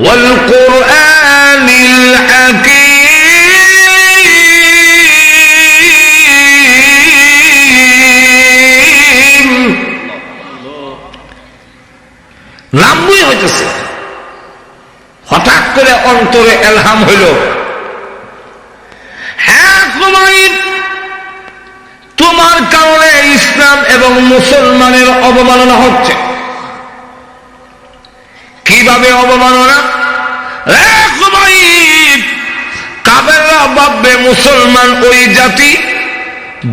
والقرآن الحكيم নামই হইতেছে। হঠাৎ করে অন্তরে এলহাম হইল, হ্যাঁ তোমার কারণে ইসলাম এবং মুসলমানের অবমাননা হচ্ছে। কিভাবে অবমাননা? কাফেররা ভাববে মুসলমান ওই জাতি,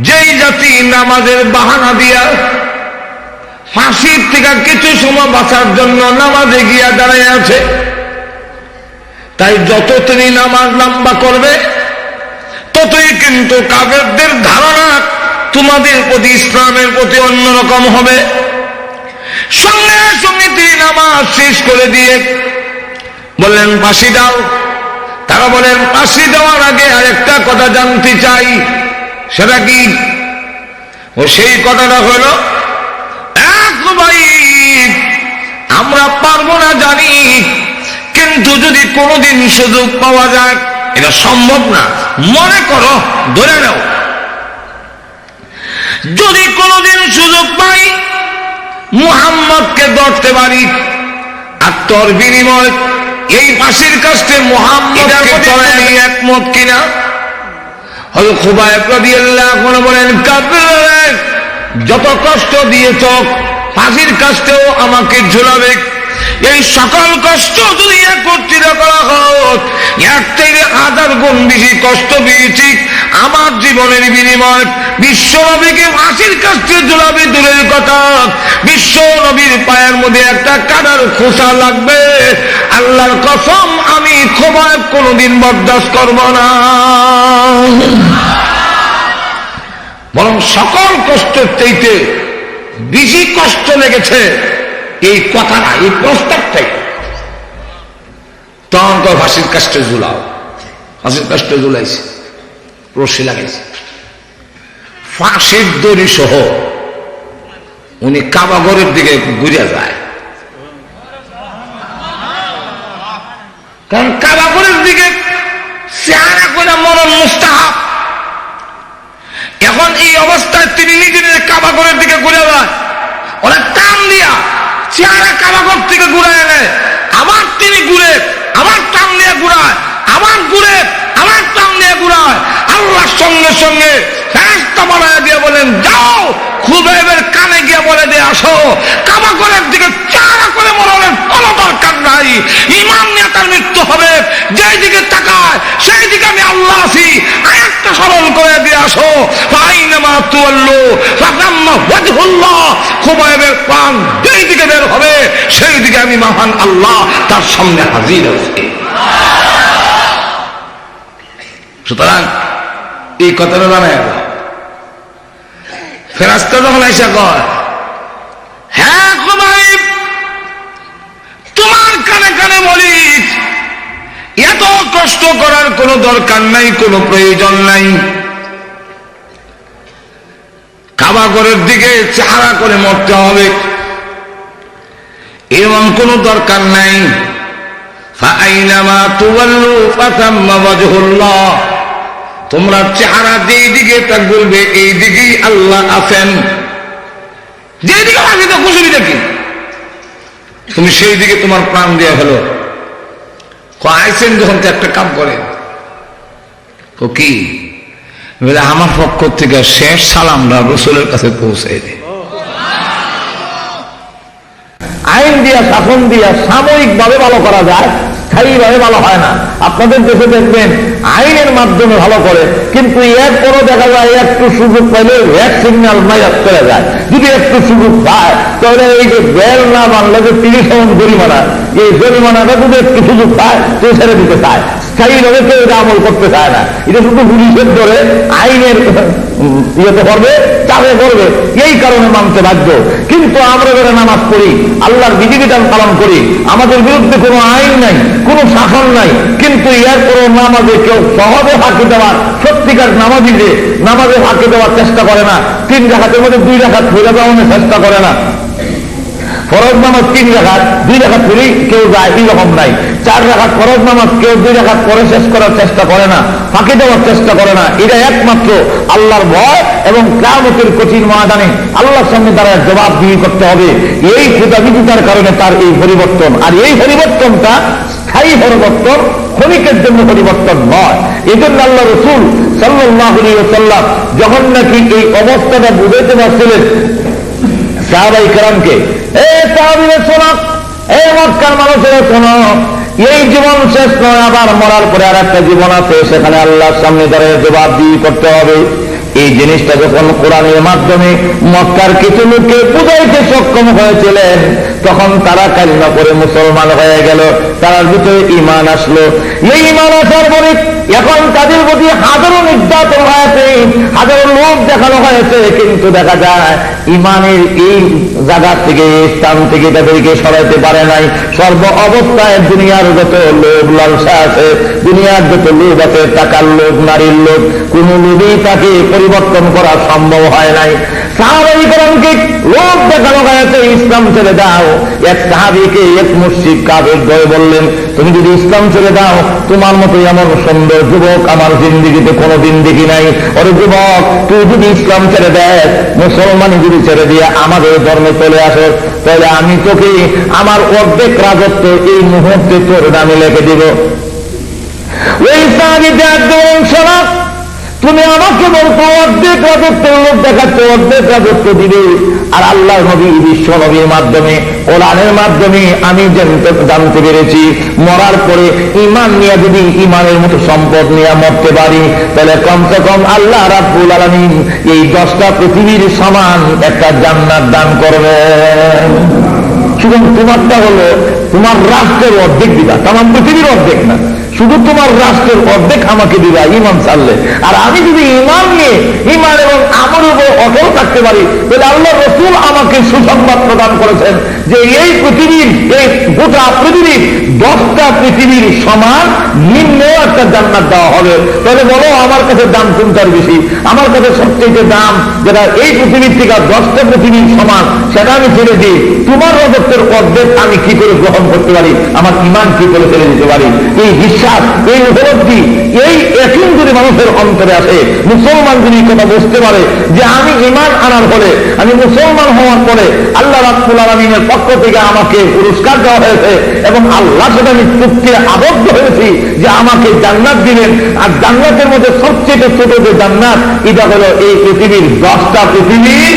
যেই জাতি নামাজের বাহানা দিয়া ফাঁসির থেকে কিছু সময় বাঁচার জন্য নামাজে গিয়া দাঁড়ায় আছে। তাই যত তিনি নামাজ লম্বা করবে ততই কিন্তু কাফেরদের ধারণা তোমাদের প্রতি, ইসলামের প্রতি অন্যরকম হবে। সঙ্গে সঙ্গে তিনি নামাজ শেষ করে দিয়ে বললেন ফাঁসি দাও। তারা বলেন ফাঁসি দেওয়ার আগে আরেকটা কথা জানতে চাই। সেটা কি? ও সেই কথাটা হল, আমরা পারবো না জানি, কিন্তু যদি কোনোদিন সুযোগ পাওয়া যায়, এটা সম্ভব না, মনে করো ধরে নাও, যদি কোনোদিন সুযোগ পাই মুহাম্মদকে ধরতে পারি, আর তোর বিনিময় এই ফাঁসির কাছে মুহাম্মদকে ধরাই একমত কিনা? হযরত খুবাইব রাদিয়াল্লাহু আনহু বলেন, কাফেররা যত কষ্ট দিয়েছ ফাঁসির কাছেও আমাকে ঝুলাবে। এই সকল কষ্ট যদি একত্রিত করা হোক, এর থেকে 1000 গুণ বেশি কষ্ট পেয়েছি আমার জীবনের বিনিময়। বিশ্ব নবীকে ফাঁসির কাছে ঝুলাবে দূরের কথা, বিশ্ব নবীর পায়ের মধ্যে একটা কাদার খোসা লাগবে। আল্লাহর কসম, আমি খুবাইব কোনোদিন বরদাস্ত করব না। বরং সকল কষ্টের চাইতে বেশি কষ্ট লেগেছে এই কথা না, এই প্রস্তাবটাই। তখন তো ফাঁসির কাষ্টে ঝুলাও, ফাঁসির কাষ্টে ঝুলাইছে, রশি লাগাইছে, ফাঁসির দড়ি সহ উনি কাবাঘরের দিকে ঘুরে যায়। কারণ কাবাঘরের দিকে চেহারা করে মরণ মুস্তাহাব। এখন এই অবস্থায় তিনি নিজের কাবাঘরের দিকে ঘুরে যায়, ওরা টান দিয়া চেহারা কাবাঘর থেকে ঘুরে এনে আবার তিনি ঘুরে, আবার টান দিয়ে ঘুরায়, আবার ঘুরে, আবার টান দিয়ে ঘুরায়। আল্লাহর সঙ্গে সঙ্গে ফেরেশতা বানায় দিয়ে বলেন, যাও খুবাইবের কানে গিয়ে বলে দিয়ে আসো, কাবাঘরের দিকে চেহারা করে মরণের কোনো দরকার নাই, ঈমান নিয়ে তার মৃত্যু হবে, যেই দিকে তাকায় সেই দিকে আমি আল্লাহ আছি। আয়াতটা স্মরণ করে দিয়ে আসো, ফাইনামা তুওয়াল্লু ফাতাম্মা ওয়াজহুল্লাহ। খুবাইবের প্রাণ যেই দিকে বের হবে সেই দিকে আমি মহান আল্লাহ তার সামনে হাজির আছি। সুতরাং এই কথাটা জানাই, ফেরেশতা যখন আইসা কয়, হ্যাঁ খুবাইব তোমার কানে কানে বলি, এত কষ্ট করার কোনো দরকার নাই, কোনো প্রয়োজন নাই, কাবাঘরের দিকে চেহারা করে মরতে হবে এমন কোনো দরকার নাই। ফাআইনামা তুওয়াল্লু ফাতাম্মা ওয়াজহুল্লাহ। তোমরা চেহারা যেই দিকে তাকবে এই দিকেই আল্লাহ আছেন, যেদিকে আছে তো খুশি দেখি, তুমি সেই দিকে তোমার প্রাণ দিয়ে ফেলো। আইসেন যখন তো একটা কাম করে, কি বলে, আমার পক্ষ থেকে শেষ সালামটা রাসূলের কাছে পৌঁছে দেয়। আইন দিয়া, শাসন দিয়া সাময়িক ভাবে ভালো করা যায়, স্থায়ীভাবে ভালো হয় না। আপনাদের দেশে দেখবেন আইনের মাধ্যমে ভালো করে, কিন্তু এরপরও দেখা যায় একটু সুযোগ পাইলে রেড সিগন্যাল মাইয়াত চলে যায়। যদি একটু সুযোগ পায় তাহলে এই যে বেল না মানলে যে 30,000 জরিমানা, এই জরিমানাটা যদি একটু সুযোগ পায় তো ছেড়ে দিতে চায়, স্থায়ীভাবে কেউ এটা আমল করতে চায় না। এটা শুধু পুলিশের ধরে আইনের ইয়েতে করবে, চাপে করবে, এই কারণে মানতে বাধ্য। কিন্তু আমরা যারা নামাজ পড়ি, আল্লাহর বিধিবিধান পালন করি, আমাদের বিরুদ্ধে কোনো আইন নাই, কোনো শাসন নাই, কিন্তু এরপরও নামাজে কেউ সহজে ফাঁকি দেওয়ার, সত্যিকার নামাজি যে নামাজে ফাঁকি দেওয়ার চেষ্টা করে না, 3 রাকাতের মধ্যে 2 রাকাত ফিরে দেওয়ানোর চেষ্টা করে না। ফরজ নামাজ 3 রাকাত 2 রাকাত পড়েই কেউ যায়, এরকম নাই। 4 রাকাত ফরজ নামাজ কেউ 2 রাকাত পরে শেষ করার চেষ্টা করে না, ফাঁকি দেওয়ার চেষ্টা করে না। এটা একমাত্র আল্লাহর ভয় এবং কিয়ামতের কঠিন ময়দানে আল্লাহর সামনে তারা জবাব দিয়ে করতে হবে। এই ক্ষুধাবিধিতার কারণে তার এই পরিবর্তন, আর এই পরিবর্তনটা স্থায়ী পরিবর্তন, ক্ষণিকের জন্য পরিবর্তন নয়। এই জন্য আল্লাহ রাসূল সাল্লাল্লাহু আলাইহি ওয়াসাল্লাম যখন নাকি এই অবস্থাটা বুঝাইতে পারছিলেন সাহাবায়ে কেরামকে, সাহাবীরা শোনো, মক্কার মানুষেরা শোনো, এই জীবন শেষ নয়, আবার মরার পরে আর একটা জীবন আছে, সেখানে আল্লাহর সামনে দাঁড়িয়ে জবাব দিয়ে করতে হবে। এই জিনিসটা যখন কোরআনের মাধ্যমে মক্কার কিছু লোককে বুঝাইতে সক্ষম হয়েছিলেন, তখন তারা কালিমা করে মুসলমান হয়ে গেল, তার ভিতরে ঈমান আসলো। এই ঈমান আসার পরে এখন তাদের প্রতি হাজারো নির্যাতন হয়েছে, হাজারো লোক দেখানো হয়েছে, কিন্তু দেখা যায় ঈমানের এই জায়গা থেকে, স্থান থেকে তাদেরকে সরাইতে পারে নাই। সর্ব অবস্থায় দুনিয়ার যত লোভ লালসা আছে, দুনিয়ার যত লোভ আছে, টাকার লোভ, নারীর লোভ, কোন লোভই তাকে পরিবর্তন করা সম্ভব হয় নাই। সাহাবায়ে কেরামকে লোভ দেখানো হয়েছে, ইসলাম ছেড়ে দাও। এক সাহাবীকে এক মুশরিক কাফের ধরে বললেন, তুমি যদি ইসলাম ছেড়ে দাও, তোমার মতো এমন সুন্দর যুবক আমার জিন্দেগিতে কোনোদিন দেখি নাই। ওরে যুবক, তুই যদি ইসলাম ছেড়ে দেয়, মুসলমানি যদি ছেড়ে দিয়ে আমাদের ধর্মে চলে আসো, তাহলে আমি তোকে আমার অর্ধেক রাজত্ব এই মুহূর্তে তোর নামে লিখে দিব। ওই সাহাবী একদম শোনা, তুমি আমাকে বলতো অর্ধেক রাজত্ব লোক দেখাচ্ছ, অর্ধেক রাজত্ব দিবে। আর আল্লাহ নবী, বিশ্ব নবীর মাধ্যমে, কোরআনের মাধ্যমে আমি জানতে পেরেছি, মরার পরে ঈমান নিয়ে যদি ঈমানের মতো সম্পদ নিয়ে মরতে পারি, তাহলে কমসে কম আল্লাহ রাব্বুল আলামিন এই 10টা পৃথিবীর সমান একটা জান্নাত দান করবেন। শুধু তোমারটা হলো তোমার রাষ্ট্রের অর্ধেক দিবা, তামাম পৃথিবীর অর্ধেক না, শুধু তোমার রাষ্ট্রের অর্ধেক আমাকে দিবা ঈমান ছাড়লে। আর আমি যদি ঈমান নিয়ে, ঈমান এবং আমলের উপর অটল থাকতে পারি, তাহলে আল্লাহ রাসূল আমাকে সুসংবাদ প্রদান করেছেন যে এই পৃথিবীর, এই গোটা পৃথিবীর 10টা পৃথিবীর সমান নিম্ন একটা জান্নাত দেওয়া হবে। তাহলে বলো আমার কাছে দাম কোনটার বেশি? আমার কাছে সবচেয়ে দাম যেটা এই পৃথিবীর থেকে 10টা পৃথিবীর সমান, সেটা আমি ছেড়ে দিই। তোমার রাজত্বের অর্ধেক আমি কি করে গ্রহণ করতে পারি? আমার ঈমান কি করে ছেড়ে দিতে পারি? এই বিশ্বাস, এই উপলব্ধি, এই ইয়াকিন যদি মানুষের অন্তরে আসে, মুসলমান যদি কথা বুঝতে পারে যে আমি ঈমান আনার ফলে, আমি মুসলমান হওয়ার পরে আল্লাহ রাব্বুল আলামিনের পক্ষ থেকে আমাকে পুরস্কার দেওয়া হয়েছে এবং আল্লাহর সাথে আমি চুক্তিতে আবদ্ধ হয়েছি যে আমাকে জান্নাত দিবেন। আর জান্নাতের মধ্যে সবচেয়ে ছোট যে জান্নাত, এটা হলো এই পৃথিবীর 10টা পৃথিবীর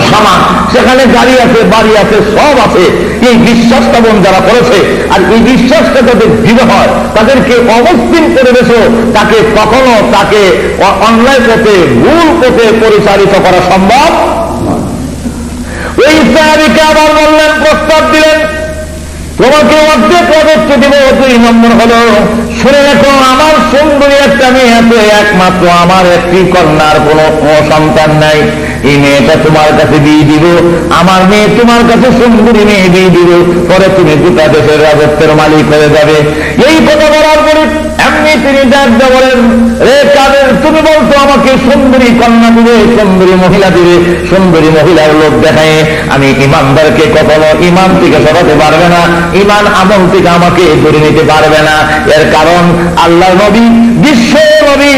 সমান। সেখানে গাড়ি আছে, বাড়ি আছে, সব আছে। এই বিশ্বাস স্থাপন যারা করেছে, আর এই বিশ্বাসটা যাদের দৃঢ় হয়, তাদেরকে অমুসলিম পরিবেশও তাকে কখনো তাকে অন্যায় পথে, ভুল পথে পরিচালিত করা সম্ভব। ওই সাহাবীকে আবার বললেন, প্রস্তাব দিলেন, তোমাকে অর্ধেক রাজত্ব দিব। 2 নম্বর হলো, শুনে রাখো, আমার সুন্দরী একটা মেয়ে আছে, একমাত্র আমার একটি কন্যার কোনো সন্তান নাই। এই মেয়েটা তোমার কাছে দিয়ে দিব, আমার মেয়ে তোমার কাছে সুন্দরী মেয়ে দিয়ে দিব, পরে তুমি গোটা দেশের রাজত্বের মালিক হয়ে যাবে। এই কথা বলার পরে এমনি তিনি ডাকতে বলেন, রে কাদের, তুমি বলতো আমাকে সুন্দরী কন্যা দিবে, সুন্দরী মহিলা দিবে, সুন্দরী মহিলার লোক দেখায় আমি ইমানদারকে কখনো ইমান থেকে সরাতে পারবে না, ইমান আমল থেকে আমাকে ধরে নিতে পারবে না। এর কারণ আল্লাহ নবী, বিশ্ব নবী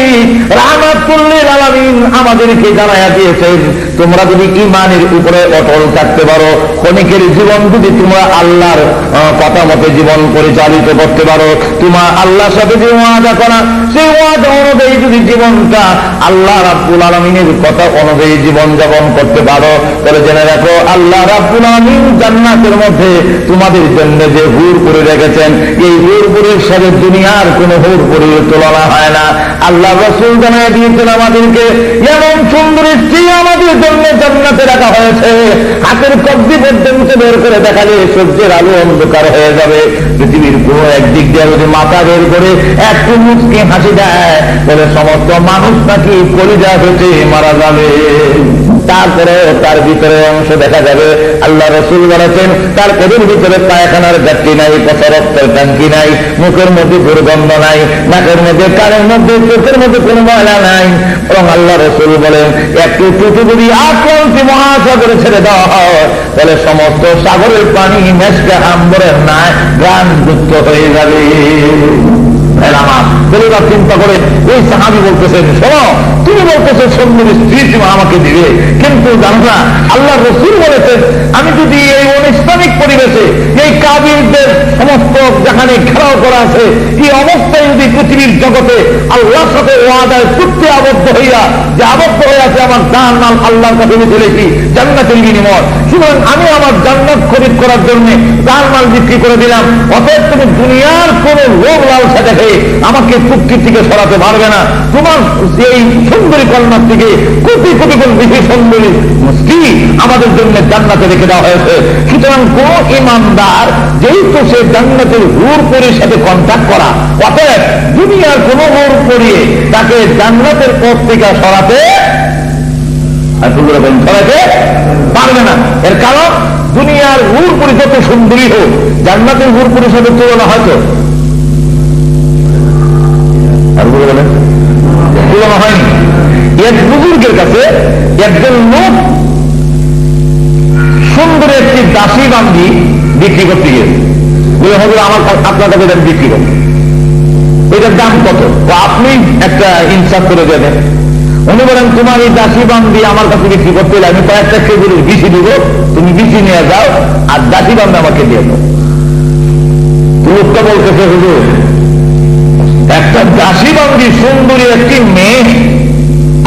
রাহমাতুল লিল আলামিন আমাদেরকে জানায়া দিয়েছেন, তোমরা যদি ইমানের উপরে অটল থাকতে পারো, ক্ষণিকের জীবন যদি তোমরা আল্লাহর কথা মতো জীবন পরিচালিত করতে পারো, তোমার আল্লাহর সাথে যে ওয়াদা করা, সেই ওয়াদা অনুযায়ী যদি জীবনটা আল্লাহ রাব্বুল আলামিনের কথা অনুযায়ী জীবন যাপন করতে পারো, তাহলে জেনে রাখো আল্লাহ রাব্বুল আলামিন জান্নাতের মধ্যে তোমাদের জন্য যে হুর করে রেখেছেন, এই হুরপুরের সাথে দুনিয়ার কোন হুরপুরের তুলনা হয় না। আল্লাহ রাসূল জানায় দিয়েছেন আমাদেরকে, এমন সুন্দর স্ত্রী আমাদের জন্য জান্নাতে রাখা হয়েছে, হাতের কবজি পর্যন্ত বের করে দেখালে সূর্যের আলো অন্ধকার হয়ে যাবে। পৃথিবীর কোন একদিক দিয়ে যদি মাথা বের করে একটু মুচকি হাসি দেয়, বলে সমস্ত মানুষ নাকি কলিজা হতে মারা যাবে। তারপরে তার ভিতরে অংশ দেখা যাবে। আল্লাহ রসুল বলেছেন তার পেটের ভিতরে পায়খানার ঘাটতি নাই, পচা রক্তের টাঙ্কি নাই, মুখের মধ্যে দুর্গন্ধ নাই, নাকের মধ্যে, কানের মধ্যে, চোখের মধ্যে কোনো ময়লা নাই। এবং আল্লাহ রসুল বলেন একটু টুকু যদি আক্রান্তি মহাসাগরে ছেড়ে দেওয়া হয় তাহলে সমস্ত সাগরের পানি মেশকে আম্বরের নাই গান যুক্ত হয়ে যাবে। পরিবার চিন্তা করে ওই সাহাবী বলতেছেন, শোনো, তুমি বলতেছো সুন্দর স্ত্রী তুমি আমাকে দিবে, কিন্তু জানো না আল্লাহ রসুল বলেছেন আমি যদি এই অনিসলামিক পরিবেশে এই কাবিরদের সমস্ত যেখানে ঘেরাও করা আছে এই অবস্থায় যদি পৃথিবীর জগতে আল্লাহর সাথে ওয়াদায় চুক্তি আবদ্ধ হইয়া যে আবদ্ধ হয়ে আছে আমার জান মাল আল্লাহর কাছে আমি চলেছি জান্নাতের বিনিময়, সুতরাং আমি আমার জান্নাত খরিদ করার জন্য জান মাল বিক্রি করে দিলাম। অতএব তুমি দুনিয়ার কোন লোভ লালসা দেখে আমাকে চুক্তি থেকে সরাতে পারবে না। তোমার এই সুন্দরী কন্যার থেকে কোটি কোটি কোটি বেশি সুন্দরী স্ত্রী আমাদের জন্য জান্নাতে রেখে দেওয়া হয়েছে। সুতরাং কোন ইমানদার যেহেতু সে জান্নাতের হুর পরির সাথে কন্ট্যাক্ট করা, অতএব দুনিয়ার কোন হুর পরিয়ে তাকে জান্নাতের পথ থেকে সরাতে পারবে না। এর কারণ দুনিয়ার হুর পরি যত সুন্দরী হোক জান্নাতের হুর পরির সাথে তুলনা হয়তো তুলনা হয়নি। এক বুজুর্গের কাছে একজন লোক সুন্দর একটি দাসী বান্দি বিক্রি করতে গিয়ে বলে হবে আমার আপনার কাছে বিক্রি করবে, এটার দাম কত? আপনি একটা ইনসাফ করে দেবেন। উনি বলেন তোমার এই দাসী বান্দি আমার কাছে বিক্রি করতে হলে আমি কয়েকটা খেজুরের বিচি দিব, তুমি বিচি নিয়ে যাও আর দাসী বান্দি আমাকে দিয়ে দাও। লোকটা বলতেছে হুজুর একটা দাসী বান্দি সুন্দরী একটি মেয়ে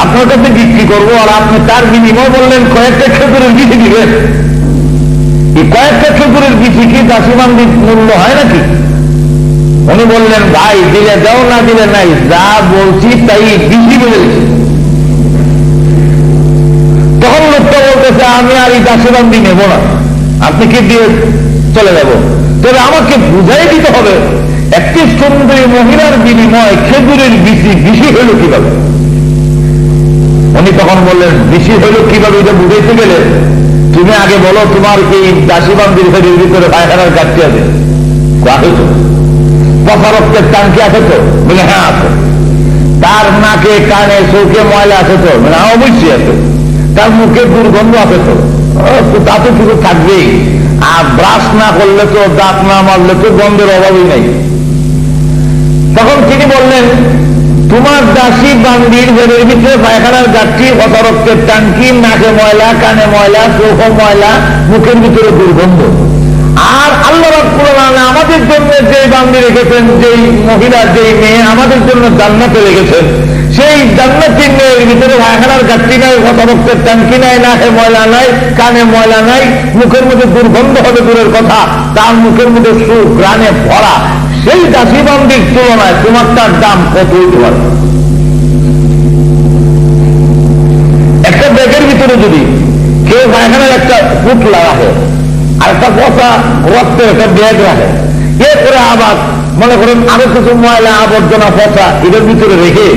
আপনার কাছে বিক্রি করবো আর আপনি তার বিনিময় বললেন কয়েকটা খেজুরের বিচি দিবেন। এই কয়েকটা খেজুরের বিচি কি দাসী বান্দির মূল্য হয় নাকি? উনি বললেন ভাই দিলে দাও না দিলে নাই, যা বলছি তাই বিচি বলেছি। তখন লোকটা বলতেছে আমি আর এই দাসী বান্দি নেব না, আপনি কি দিয়ে চলে যাব। তবে আমাকে বুঝাই দিতে হবে একটি সুন্দরী মহিলার বিনিময় খেজুরের বিচি হইল কিভাবে। উনি তখন বললেন বিচি হইল কিভাবে এটা বুঝাইতে গেলে তুমি আগে বলো তোমার এই দাসী বান্দির শরীরের ভিতরে পায়খানার ঘাটতি আছে, আছে তো? পচা রক্তের টাঙ্কি আছে তো? বলে হ্যাঁ আছে। তার নাকে কানে চোখে ময়লা আছে তো? মানে অবশ্যই আছে। তার মুখে দুর্গন্ধ আছে তো? তা তো কিছু থাকবেই। আর ব্রাশ না করলে তো, দাঁত না মারলে তো গন্ধের অভাবই নাই। তখন তিনি বললেন তোমার দাসী বান্দির ঘরের ভিতরে পায়খানার ঘাটতি, পচা রক্তের টাঙ্কি, নাকে ময়লা, কানে ময়লা, চোখে ময়লা, মুখের ভিতরে দুর্গন্ধ। আর আল্লাহ রাব্বুল আলামিন আমাদের জন্য যে বান্দি রেখেছেন, যেই মহিলা, যেই মেয়ে আমাদের জন্য জান্নাতে রেখেছেন, সেই জান্নাতি মেয়ের ভিতরে পায়খানার ঘাটতি নাই, পচা রক্তের টাঙ্কি নাই, নাকে ময়লা নাই, কানে ময়লা নাই, মুখের মধ্যে দুর্গন্ধ হবে দূরের কথা, তার মুখের মধ্যে সুঘ্রাণে ভরা। সেই দাসী বান্দির তুলনায় তোমারটার দাম কত হইতে পারে? একটা ব্যাগের ভিতরে যদি কেউ পায়খানার একটা পুটলা রাখে আর একটা পচা রক্তের একটা ব্যাগ রাখে, এরপরে আবার মনে করেন আরো কিছু ময়লা আবর্জনা পচা এদের ভিতরে রেখে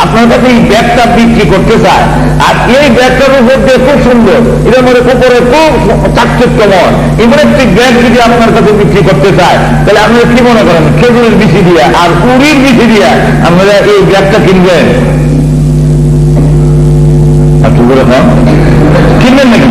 আপনার কাছে এই ব্যাগটা বিক্রি করতে চায়, আর এই ব্যাগটার উপর দিয়ে খুব সুন্দর, এটার মধ্যে উপরে খুব চাকচিক্যময় এমন একটি ব্যাগ যদি আপনার কাছে বিক্রি করতে চায়, তাহলে আপনারা কি মনে করেন খেজুরের বিচি দিয়া আর উড়ির বিচি দিয়া আপনারা এই ব্যাগটা কিনবেন? কিনবেন নাকি?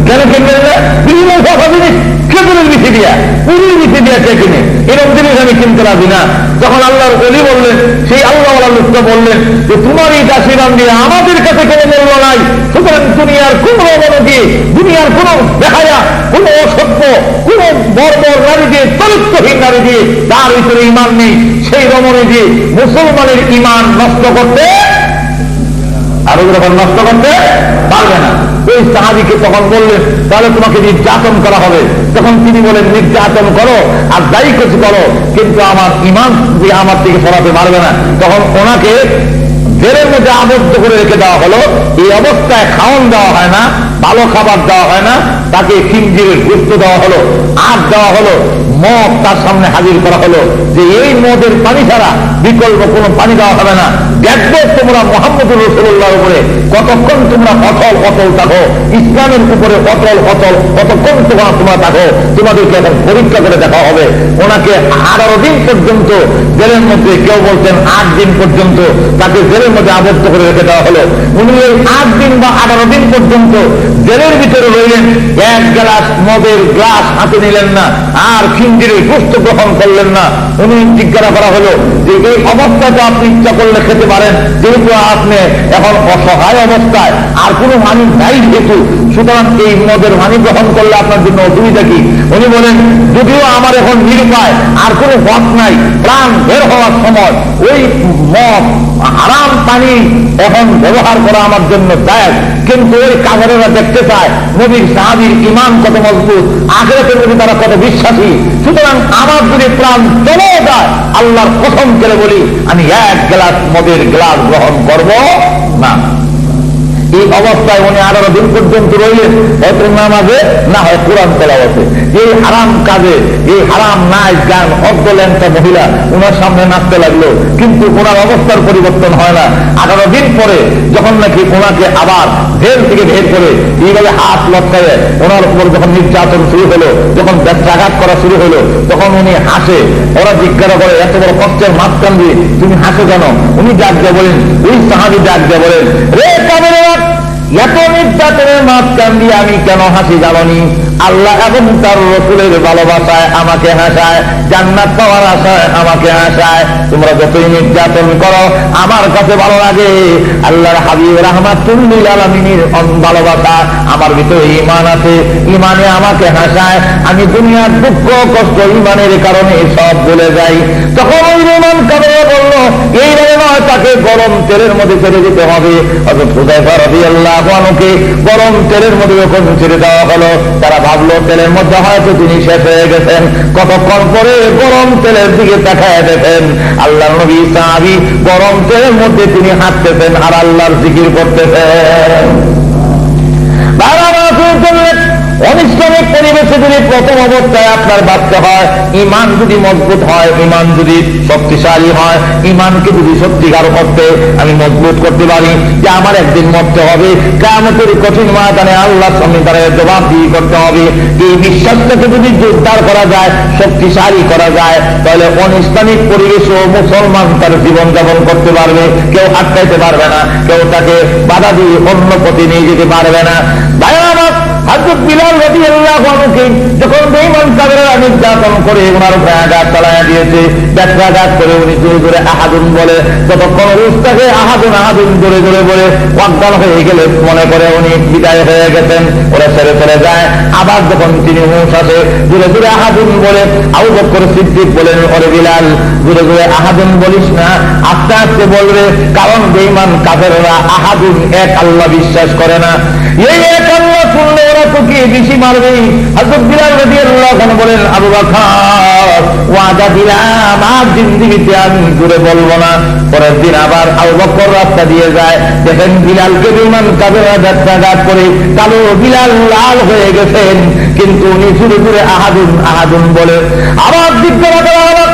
কেন কিনবেন না? বিনিময় কথা জিনিস খেজুরের বিচি দিয়া, উড়ির বিচি দিয়া কে কিনে? এরকম জিনিস আমি কিনতে রাজি না। তখন আল্লাহর ওলি বললেন, সেই আল্লাহওয়ালা লোকটা বললেন যে তোমার এই দাসী বান্দি আমাদের কাছে কোনো মূল্য নাই, সুতরাং দুনিয়ার কোন রমণী দিয়ে, দুনিয়ার কোন দেখায়া, কোন অসভ্য, কোন বর্বর নারী দিয়ে, চরিত্রহীন নারী দিয়ে তার ভিতরে ইমান নেই, সেই রমণী দিয়ে মুসলমানের ইমান নষ্ট করতে আরো যখন নষ্ট করতে পারবে না। ওই সাহাবীকে তখন বললেন তাহলে তোমাকে নির্যাতন করা হবে। তখন তিনি বলেন নির্যাতন করো আর যাই কিছু করো, কিন্তু আমার ইমান যে আমার থেকে সরাতে পারবে না। তখন ওনাকে জেলের মধ্যে আবদ্ধ করে রেখে দেওয়া হলো। এই অবস্থায় খাওয়ান দেওয়া হয় না, ভালো খাবার দেওয়া হয় না, তাকে খিঞ্জিরের গুস্ত দেওয়া হলো, আখ দেওয়া হলো, মদ তার সামনে হাজির করা হলো যে এই মদের পানি ছাড়া বিকল্প কোনো পানি দেওয়া হবে না। দেখবে তোমরা মুহাম্মদুর রাসূলুল্লাহর উপরে কতক্ষণ তোমরা অটল অটল থাকো, ইসলামের উপরে অটল অটল কতক্ষণ তোমরা থাকো, তোমাদেরকে এখন পরীক্ষা করে দেখা হবে। ওনাকে 18 দিন পর্যন্ত জেলের মধ্যে, কেউ বলছেন 8 দিন পর্যন্ত তাকে জেলের মধ্যে আবদ্ধ করে রেখে দেওয়া হলো। উনি এই 8 দিন বা 18 দিন পর্যন্ত জেলের ভিতরে রইলেন, এক গ্লাস মদের গ্লাস হাতে নিলেন না, আর খিঞ্জিরের গোশত গ্রহণ করলেন না। উনি জিজ্ঞাসা করা হলো যে এই অবস্থাতে আপনি ইচ্ছা করলে খেতে পারেন, যেহেতু আপনি এখন অসহায় অবস্থায়, আর কোনো মানুষ নাই যেহেতু, সুতরাং এই মদের পানি গ্রহণ করলে আপনার জন্য অসুবিধা কি? উনি বলেন যদিও আমার এখন নিরুপায়, আর কোনো পথ নাই, প্রাণ বের হওয়ার সময় ওই মদ হারাম পানি এখন ব্যবহার করা আমার জন্য দায়, কিন্তু ওই কাফেরেরা দেখতে চায় নবীর সাহাবীর ঈমান কত মজবুত, আখিরাতের প্রতি তারা কত বিশ্বাসী। সুতরাং আমার যদি প্রাণ চলেও যায়, আল্লাহর কসম করে বলি আমি এক গ্লাস মদের গ্লাস গ্রহণ করব না। এই অবস্থায় উনি 18 দিন পর্যন্ত রইলেন, হয়তো নামাজে না হয় কোরআন তেলাওয়াতে। এই হারাম কাজে, এই হারাম নাচ গান, অর্ধল্যাংটা মহিলা ওনার সামনে নাচতে লাগলো, কিন্তু ওনার অবস্থার পরিবর্তন হয় না। 18 দিন পরে যখন নাকি ওনাকে আবার জেল থেকে বের করে এইভাবে হাত লটকায় ওনার উপর যখন নির্যাতন শুরু হলো, যখন ব্যত্যাঘাত করা শুরু হলো, তখন উনি হাসে। ওরা জিজ্ঞাসা করে এত বড় কষ্টের মাঝখান দিয়ে তুমি হাসো কেন? উনি ডাক দিয়ে বলেন, ওই সাহাবী ডাক দিয়ে বলেন, রে কাফেরেরা, এত নির্যাতনের মাঝখান দিয়ে আমি কেন হাসি জানি? আল্লাহ এবং তার রাসূলের ভালোবাসায় আমাকে হাসায়, জান্নাত পাওয়ার আশায় আমাকে হাসায়। তোমরা যতই নির্যাতন করো আমার কাছে ভালো লাগে। আল্লাহর হাবিব রাহমাতুল লিল আলামিনের ভালোবাসা আমার ভিতরে ঈমান আছে, ঈমানে আমাকে হাসায়। আমি দুনিয়ার দুঃখ কষ্ট ঈমানের কারণে সব ভুলে যাই। তখন ওই ঈমান কাফেররা বলল, এইভাবে নয়, তাকে গরম তেলের মধ্যে ছেড়ে দিতে হবে। হযরত হুযায়ফা রাদিয়াল্লাহু আনহুকে গরম তেলের মধ্যে যখন ছেড়ে দেওয়া হলো, তারা ভাবলো তেলের মধ্যে হয়তো তিনি শেষ হয়ে গেছেন। কতক্ষণ পরে গরম তেলের দিকে তাকায় দেখেন আল্লাহর নবী সাহাবী গরম তেলের মধ্যে তিনি হাঁটতেছেন আর আল্লাহর জিকির করতেছেন। অনিষ্টমিক পরিবেশে যদি প্রথম অবস্থায় আপনার বাচ্চা হয়, ঈমান যদি মজবুত হয়, ঈমান যদি শক্তিশালী হয়, ঈমানকে যদি সত্যিকার করতে আমি মজবুত করতে পারি যে আমার একদিন মরতে হবে, কিয়ামতের কঠিন ময়দানে আল্লাহর সামনে দাঁড়িয়ে জবাবদিহি করতে হবে, এই বিশ্বাসটাকে যদি জোরদার করা যায়, শক্তিশালী করা যায়, তাহলে অনিষ্টমিক পরিবেশেও মুসলমান তার জীবন যাপন করতে পারবে। কেউ আটকাইতে পারবে না, কেউ তাকে বাধা দিয়ে অন্য পথে নিয়ে যেতে পারবে না। হযরত বিলাল রাদিয়াল্লাহু আনহুকে যখন বেঈমান কাফেররা নির্যাতন করে ওনার উপরে আঘাত চালায়া দিয়েছে, ব্যত্যাঘাত করে উনি জোরে জোরে আহাদুন বলে, যতক্ষণ উস্তাকে আহাদুন আহাদুন জোরে জোরে বলে অজ্ঞান হয়ে গেলে মনে করে উনি বিদায় হয়ে গেছেন, ওরা ছেড়ে চলে যায়। আবার যখন তিনি হুঁশ আসে, জোরে জোরে আহাদুন বলে আবু বকর সিদ্দিক বলেন, ওরে বিলাল জোরে জোরে আহাদুন বলিস না, আস্তে আস্তে বলবে, কারণ বেঈমান কাফেররা আহাদুন এক আল্লাহ বিশ্বাস করে না। এই এক আল্লাহ শুনলে ওরা তোকে বেশি মারবে। হযরত বিলাল রাদিয়াল্লাহু আনহু বলেন, আবু বকর ওয়াদা দিলাম আর জিন্দেগিতে আমি জোরে বলবো না। পরের দিন আবার আবু বকর রাস্তা দিয়ে যায়, দেখেন বিলালকে বেঈমান কাফেররা ব্যত্যাঘাত করে কালো বিলাল লাল হয়ে গেছেন, কিন্তু উনি জোরে জোরে আহাদুন আহাদুন বলে। আবার জিজ্ঞাসা করা হলো,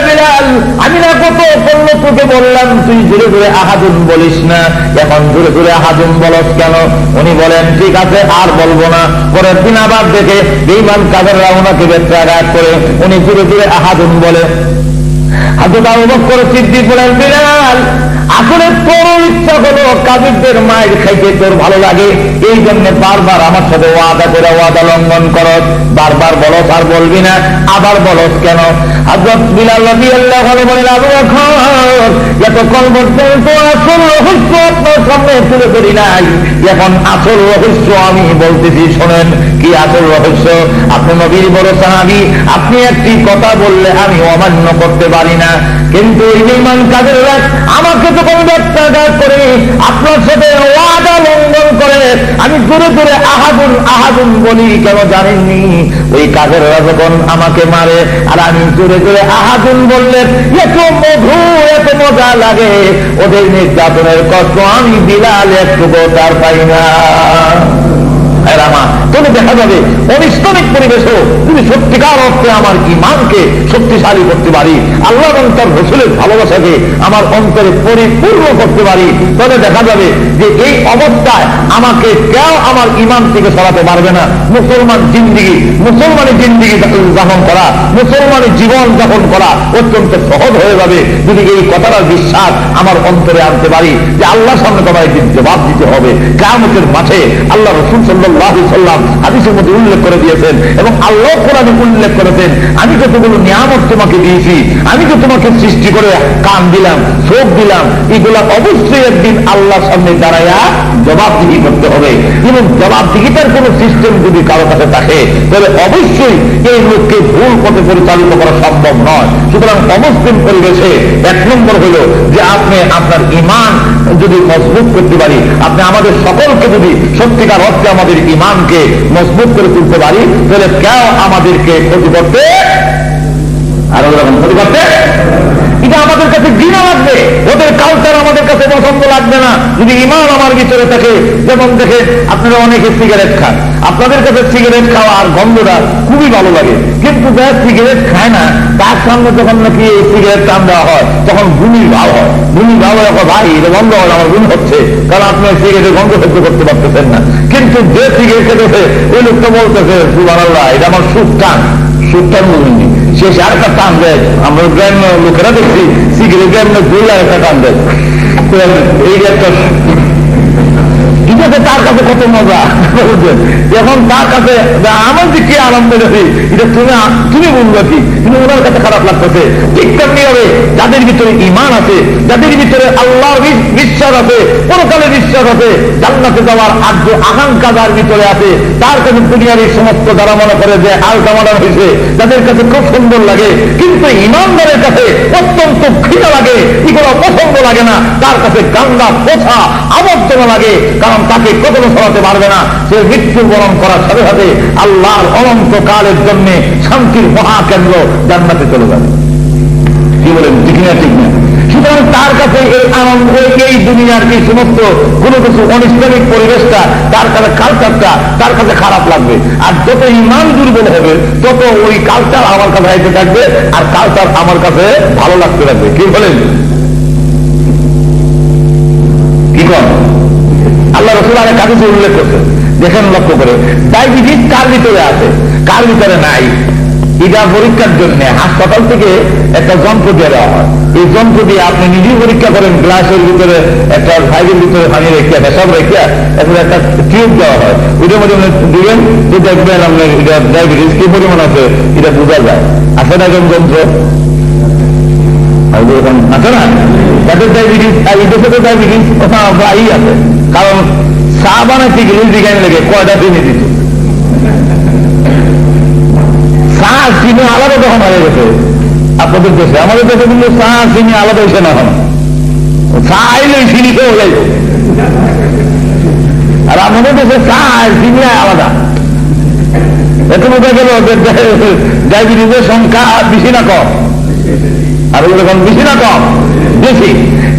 বিলাল আমি না কত বলল তোকে বললাম তুই জোরে জোরে আহাদুন বলিস না, এখন জোরে জোরে আহাদুন বলস কেন? উনি বলেন ঠিক আছে আর বলবো না। পরের দিন আবার দেখে বেঈমান কাফেররা ওনাকে ব্যত্যাঘাত করে উনি জোরে জোরে আহাদুন বলে। হযরত আবু বকর সিদ্দিক বলেন, বিলাল আসলে তোর ইচ্ছা হলো কাফিরদের মায়ের খাইতে তোর ভালো লাগে, এই জন্য বারবার আমার সাথে ওয়াদা করে ওয়াদা লঙ্ঘন করস, বারবার বলস আর বলবি না, আবার বলস কেন? হযরত বিলাল রাদিয়াল্লাহু আনহু বলেন, আবু বকর এতক্ষণ পর্যন্ত আসল রহস্য আপনার সামনে তুলে ধরি নাই, এখন আসল রহস্য আমি বলতেছি, শোনেন। কি আসল রহস্য? আপনি নবীর বড় সাহাবী, আপনি একটি কথা বললে আমি অমান্য করতে পারি না, কিন্তু এই বেঈমান কাফেররা আমাকে যখন ব্যত্যাঘাত করে আপনার সাথে ওয়াদা লঙ্ঘন করে আমি জোরে জোরে আহাদুন আহাদুন বলি কেন জানেননি? ওই কাফেররা যখন আমাকে মারে আর আমি জোরে জোরে আহাদুন বললে এত মধু এত মজা লাগে, ওদের নির্যাতনের কষ্ট আমি বিলাল একটু তার পাই না। তবে দেখা যাবে অনিস্তমিক পরিবেশও যদি সত্যিকার অর্থে আমার ইমানকে শক্তিশালী করতে পারি, আল্লাহ এবং তার রসুলের ভালোবাসাকে আমার অন্তরে পরিপূর্ণ করতে পারি, তবে দেখা যাবে যে এই অবস্থায় আমাকে কেউ আমার ইমান থেকে সরাতে পারবে না। মুসলমানি জিন্দিগি যাপন করা, মুসলমানি জীবন যাপন করা অত্যন্ত সহজ হয়ে যাবে যদি এই কথাটার বিশ্বাস আমার অন্তরে আনতে পারি যে আল্লাহর সামনে তোমার একদিন জবাব দিতে হবে। কিয়ামতের মাঠে আল্লাহ রাসূল সাল্লাল্লাহু আলাইহি ওয়াসাল্লাম হাদিসের মধ্যে উল্লেখ করে দিয়েছেন এবং আল্লাহ কোরআনে উল্লেখ করেছেন, আমি যতগুলো নিয়ামত তোমাকে দিয়েছি, আমি তো তোমাকে সৃষ্টি করে কান দিলাম, চোখ দিলাম, এগুলা অবশ্যই একদিন আল্লাহর সামনে দাঁড়াইয়া জবাবদিহি করতে হবে। এবং জবাবদিহিতার কোন সিস্টেম যদি কারো কাছে থাকে তাহলে অবশ্যই এই লোককে ভুল পথে পরিচালিত করা সম্ভব নয়। সুতরাং অমুসলিম পরিবেশে এক নম্বর হল যে আপনি আপনার ঈমান যদি মজবুত করতে পারি, আপনি আমাদের সকলকে যদি সত্যিকার অর্থে আমাদের ঈমানকে মজবুত করে তুলতে পারি, তাহলে কেউ আমাদেরকে ক্ষতি করতে আর ওরকম ক্ষতি করতে এটা আমাদের কাছে ঘৃণা লাগবে, ওদের কালচার আমাদের কাছে পছন্দ লাগবে না যদি ঈমান আমার ভিতরে থাকে। যেমন দেখে আপনারা অনেকে সিগারেট খান, আপনাদের কাছে সিগারেট খাওয়া আর গন্ধটা খুবই ভালো লাগে, কিন্তু যারা সিগারেট খায় না তার সামনে যখন নাকি এই সিগারেট টান দেওয়া হয় তখন গুণির ভাব হয়, গুণির ভাব হয় ভাই এটা বন্ধ হয়, আমার গুণ হচ্ছে, কারণ আপনি সিগারেটের গন্ধ সহ্য করতে পারতেছেন না। কিন্তু যে সিগারেট খেতেছে ওই লোকটা বলতেছে সুবহানাল্লাহ এটা আমার সুখটান, সুখটান বলিনি শেষ আর একটা টান দেয়। আমরা গ্রামের লোকেরা দেখছি সিগারেট এমনি দুইলা একটা টান দেয়, এই একটা এটাতে তার কাছে কত মজা বুঝলেন। এখন তার কাছে আমার যে কি আরাম পেয়েছি এটা তুমি বলবো কি, কিন্তু ওনার কাছে খারাপ লাগতেছে। ঠিক তেমনি হবে যাদের ভিতরে ঈমান আছে, যাদের ভিতরে আল্লাহর বিশ্বাস আছে, পরকালে বিশ্বাস আছে, জান্নাতে যাওয়ার আগ্রহ আকাঙ্ক্ষা যার ভিতরে আছে, তার কাছে দুনিয়ার এই সমস্ত যারা মনে করে যে আলটা মডার্ন হয়েছে যাদের কাছে খুব সুন্দর লাগে, কিন্তু ইমানদারের কাছে অত্যন্ত ঘৃণা লাগে, এগুলো পছন্দ লাগে না, তার কাছে গান্দা পোছা আবর্জনা লাগে, কারণ তাকে কখনো সরাতে পারবে না। সে মৃত্যুবরণ করার সাথে সাথে আল্লাহর অনন্ত কালের জন্য শান্তির মহাকেন্দ্র জান্নাতে চলে যাবে। কি বলেন, ঠিক না? ঠিক না? সুতরাং তার কাছে এই আনন্দ, এই দুনিয়ার এই সমস্ত কোনো কিছু অনিষ্টমিক পরিবেশটা, তার কাছে কালচারটা তার কাছে খারাপ লাগবে। আর যত ঈমান দুর্বল হবে তত ওই কালচার আমার কাছে আইতে থাকবে, আর কালচার আমার কাছে ভালো লাগতে লাগবে। কি বলেন, কি কর? আল্লাহ রাসূল আরেক হাদিসে উল্লেখ করছে, দেখেন লক্ষ্য করে, ডায়াবেটিস কার ভিতরে আছে কার ভিতরে নাই, এটা পরীক্ষার জন্য হাসপাতাল থেকে একটা যন্ত্র দিয়ে দেওয়া হয়। এই যন্ত্র দিয়ে আপনি নিজেই পরীক্ষা করেন, গ্লাসের ভিতরে একটা ভাইবের ভিতরে পানি রেখে পেশাব রেখে এখন একটা টিউব দেওয়া হয়, ওইটার মধ্যে দিবেন, যে দেখবেন আপনার এটা ডায়াবেটিস কি পরিমাণ আছে এটা বোঝা যায়। আছে না এরকম যন্ত্র? আছে না? তাদের ডায়াবেটিস, এই দেশে তো ডায়াবেটিস প্রায়ই আছে, কারণ চা বানাইতে গেলে দিঘান লেগে কয়টা চিনি দিত, চা চিনি আলাদা তখন হয়ে গেছে আপনাদের দেশে। আমাদের দেশে কিন্তু চা চিনি আলাদা হয়েছে না, এখন চা আইলে চিনি খেয়ে যাইব, আর আমাদের দেশে চা আর চিনি আলাদা। এত বোঝা গেল ডায়াবেটিসের সংখ্যা বেশি না কম? আর এখন বেশি না কম? বেশি।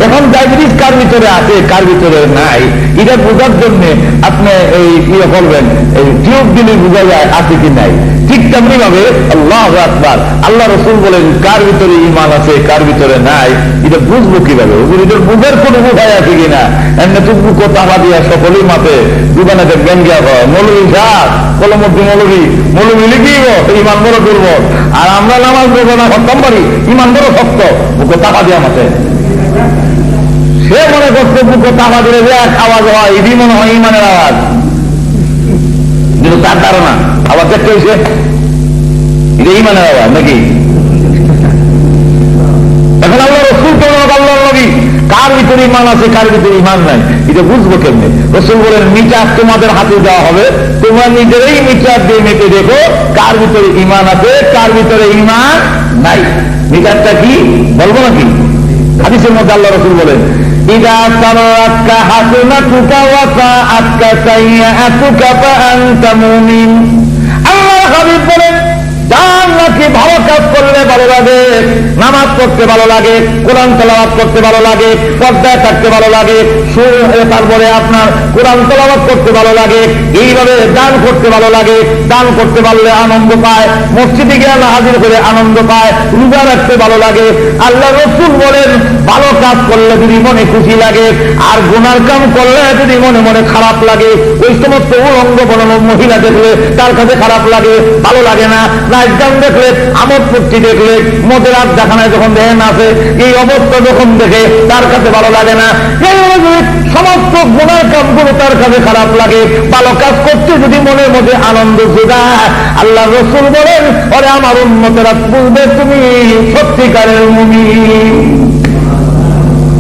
এখন ডায়াবেটিস কার ভিতরে আছে কার ভিতরে নাই এটা বোঝার জন্য আপনি এই ইয়ে করবেন, এই টিউব দিলে বোঝা যায় আছে কি নাই। ঠিক তেমনি ভাবে আল্লাহু আকবার, আল্লাহ রাসূল বলেন কার ভিতরে ঈমান আছে কার ভিতরে নাই এটা বুঝবো কিভাবে? এটার বুঝার কোন উপায় আছে কিনা? এমনি টুকু কথা দিয়া সকলেই মাপে দোকানে দেখবেন গিয়া মৌলবী সাহ কলমদ্দি মৌলবী লিখিব ঈমান বড় দুর্বল, আর আমরা নামাজ দেবো না খতম পারি ঈমান বড় শক্ত, বুকে টাকা দিয়া মাপে। সে মনে করছে বুকে টাকা দিলে যে এক আওয়াজ হয়, এটি মনে হয় ঈমানের আওয়াজ, কিন্তু তার ধারণা আবার দেখতে হয়েছে এটা ঈমানের আওয়াজ নাকি? এখন আল্লাহ রাসূল তো আল্লাহ নবী, কার ভিতরে ঈমান আছে কার ভিতরে ঈমান নাই এটা বুঝবো কেমনে? রাসূল বলেন মিটার তোমাদের হাতে দেওয়া হবে, তোমরা নিজেরাই মিটার দিয়ে মেপে দেখো কার ভিতরে ঈমান আছে কার ভিতরে ঈমান নাই। মিটারটা কি বলবো নাকি? হাদিসের মধ্যে আল্লাহ রাসূল বলেন ইযা সারাকা হাসানাতুকা ওয়া সাআতকা সাইয়্যাতুকা ফাআনতা মুমিন। আল্লাহর হাবিব বলেন যার নাকি ভালো কাজ করলে ভালো লাগে নামাজ পড়তে ভালো লাগে, কোরআন তেলাওয়াত করতে ভালো লাগে, পর্দায় থাকতে ভালো লাগে, তারপরে আপনার কোরআন তেলাওয়াত করতে ভালো লাগে, এইভাবে দান করতে ভালো লাগে, দান করতে পারলে আনন্দ পায়, মসজিদে গিয়ে হাজির করে আনন্দ পায়, রোজা রাখতে ভালো লাগে। আল্লাহ রাসূল বলেন ভালো কাজ করলে যদি মনে খুশি লাগে, আর গুনার কাম করলে যদি মনে মনে খারাপ লাগে, ওই সমস্ত উলঙ্গ বনানো মহিলা দেখলে তার কাছে খারাপ লাগে, ভালো লাগে না। নাচ গান দেখলে, আমোদ ফুর্তি দেখলে, মদের আড্ডাখানায় যখন দেখেন আছে, এই অবস্থা যখন দেখে তার কাছে ভালো লাগে না। সমস্ত গুনার কামগুলো তার কাছে খারাপ লাগে। ভালো কাজ করতে যদি মনের মধ্যে আনন্দ জোগায়, আল্লাহ রাসূল বলেন ওরে আমার উম্মতেরা বলবে তুমি সত্যিকারের মুমিন।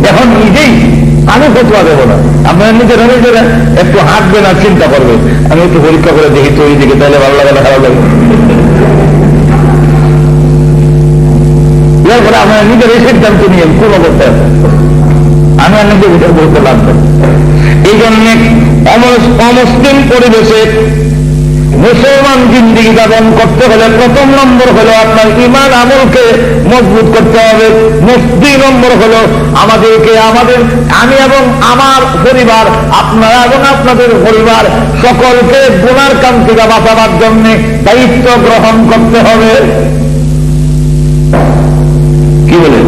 এখন নিজেই আমি ফতোয়া দেব না, আপনারা নিজেরা নিজেরা একটু হাঁটবেন আর চিন্তা করবেন, আমি একটু পরীক্ষা করে দেখি তো ওই দিকে, তাহলে ভালো লাগে না খারাপ লাগে। এরপরে আপনারা নিজেরাই সিদ্ধান্ত নিয়েন কোন অবস্থায়। আমি আর নিজে বিচার করতে লাগবে। এই জন্য অমুসলিম পরিবেশে মুসলমান জিন্দিগি যাপন করতে হলে প্রথম নম্বর হলো আপনার ঈমান আমলকে মজবুত করতে হবে। 2 নম্বর হলো আমাদেরকে আমি এবং আমার পরিবার, আপনারা এবং আপনাদের পরিবার সকলকে গুনার কাম থেকে বাঁচাবার জন্য দায়িত্ব গ্রহণ করতে হবে। কি বলেন?